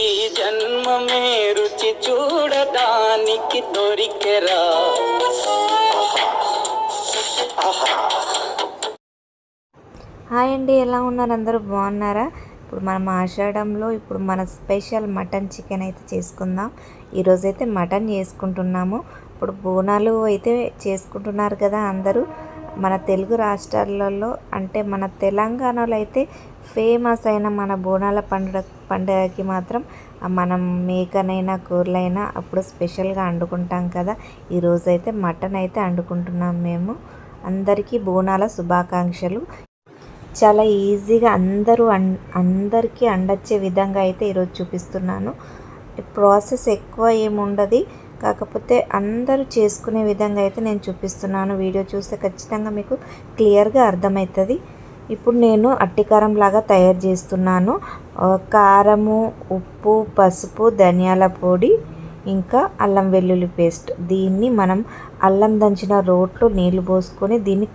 ఈ జన్మమే రుచి చూడడానికి దొరికెరా. హాయ్ అండి, ఎలా ఉన్నారు? అందరూ బాగున్నారా? ఇప్పుడు మనం ఆషాఢంలో ఇప్పుడు మన స్పెషల్ మటన్ చికెన్ అయితే చేసుకుందాం. ఈరోజైతే మటన్ చేసుకుంటున్నాము. ఇప్పుడు బోనాలు అయితే చేసుకుంటున్నారు కదా అందరూ. మన తెలుగు రాష్ట్రాలలో అంటే మన తెలంగాణలో అయితే ఫేమస్ అయిన మన బోనాల పండుగకి మాత్రం మనం మేకనైనా కూరలైనా అప్పుడు స్పెషల్గా వండుకుంటాం కదా. ఈరోజైతే మటన్ అయితే వండుకుంటున్నాం మేము. అందరికీ బోనాల శుభాకాంక్షలు. చాలా ఈజీగా అందరికీ వండొచ్చే విధంగా అయితే ఈరోజు చూపిస్తున్నాను. ప్రాసెస్ ఎక్కువ ఏముండదు, కాకపోతే అందరూ చేసుకునే విధంగా అయితే నేను చూపిస్తున్నాను. వీడియో చూస్తే ఖచ్చితంగా మీకు క్లియర్గా అర్థమవుతుంది. ఇప్పుడు నేను అట్టికారం లాగా తయారు చేస్తున్నాను. కారము, ఉప్పు, పసుపు, ధనియాల పొడి, ఇంకా అల్లం వెల్లుల్లి పేస్ట్. దీన్ని మనం అల్లం దంచిన రోట్లో నీళ్లు పోసుకొని దీన్ని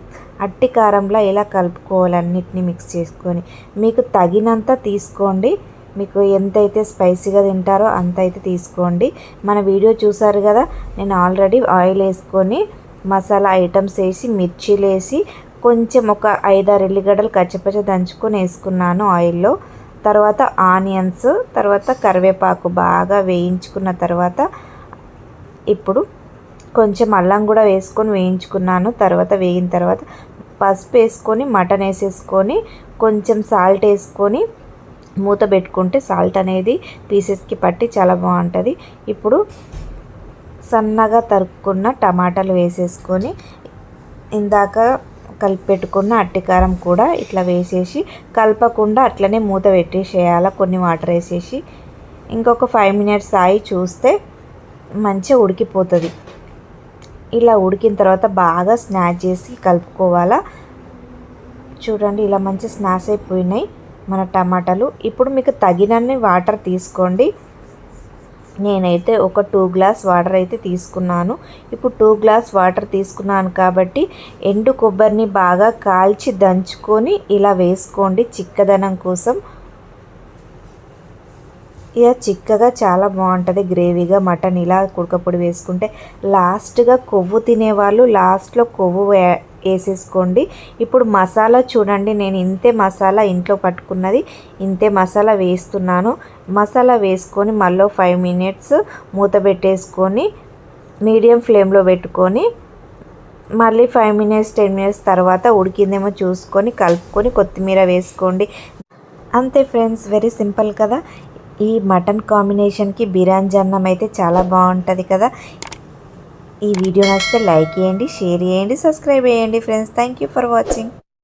అట్టి కారంలో ఎలా కలుపుకోవాలన్నిటిని మిక్స్ చేసుకొని మీకు తగినంత తీసుకోండి. మీకు ఎంతైతే స్పైసీగా తింటారో అంత అయితే తీసుకోండి. మన వీడియో చూసారు కదా, నేను ఆల్రెడీ ఆయిల్ వేసుకొని మసాలా ఐటమ్స్ వేసి మిర్చీలు వేసి కొంచెం ఒక 5-6 ఎల్లిగడ్డలు కచ్చపచ్చ దంచుకొని వేసుకున్నాను ఆయిల్లో. తర్వాత ఆనియన్స్, తర్వాత కరివేపాకు బాగా వేయించుకున్న తర్వాత ఇప్పుడు కొంచెం అల్లం కూడా వేసుకొని వేయించుకున్నాను. తర్వాత వేగిన తర్వాత పసుపు వేసుకొని మటన్ వేసేసుకొని కొంచెం సాల్ట్ వేసుకొని మూత పెట్టుకుంటే సాల్ట్ అనేది పీసెస్కి పట్టి చాలా బాగుంటుంది. ఇప్పుడు సన్నగా తరుక్కున్న టమాటాలు వేసేసుకొని ఇందాక కలిపి పెట్టుకున్న అట్టికారం కూడా ఇట్లా వేసేసి కలపకుండా అట్లనే మూత పెట్టేసేయాలి. కొన్ని వాటర్ వేసేసి ఇంకొక 5 మినిట్స్ ఆగి చూస్తే మంచిగా ఉడికిపోతుంది. ఇలా ఉడికిన తర్వాత బాగా స్నాచ్ చేసి కలుపుకోవాలా. చూడండి, ఇలా మంచి స్నాచ్ అయిపోయినాయి మన టమాటాలు. ఇప్పుడు మీకు తగినన్ని వాటర్ తీసుకోండి. నేనైతే ఒక 2 గ్లాస్ వాటర్ అయితే తీసుకున్నాను. ఇప్పుడు 2 గ్లాస్ వాటర్ తీసుకున్నాను కాబట్టి ఎండు కొబ్బరిని బాగా కాల్చి దంచుకొని ఇలా వేసుకోండి చిక్కదనం కోసం. ఇక చిక్కగా చాలా బాగుంటుంది గ్రేవీగా మటన్. ఇలా కుడకపొడి వేసుకుంటే లాస్ట్గా కొవ్వు తినేవాళ్ళు లాస్ట్లో కొవ్వు వేసేసుకోండి. ఇప్పుడు మసాలా చూడండి, నేను ఇంతే మసాలా ఇంట్లో పట్టుకున్నది, ఇంతే మసాలా వేస్తున్నాను. మసాలా వేసుకొని మళ్ళీ 5 మినిట్స్ మూత పెట్టేసుకొని మీడియం ఫ్లేమ్లో పెట్టుకొని మళ్ళీ 5 మినిట్స్ 10 మినిట్స్ తర్వాత ఉడికిందేమో చూసుకొని కలుపుకొని కొత్తిమీర వేసుకోండి. అంతే ఫ్రెండ్స్, వెరీ సింపుల్ కదా. ఈ మటన్ కాంబినేషన్కి బిర్యానీ అన్నం అయితే చాలా బాగుంటుంది కదా. ఈ వీడియో నచ్చితే లైక్ చేయండి, షేర్ చేయండి, సబ్స్క్రైబ్ చేయండి friends. Thank you for watching.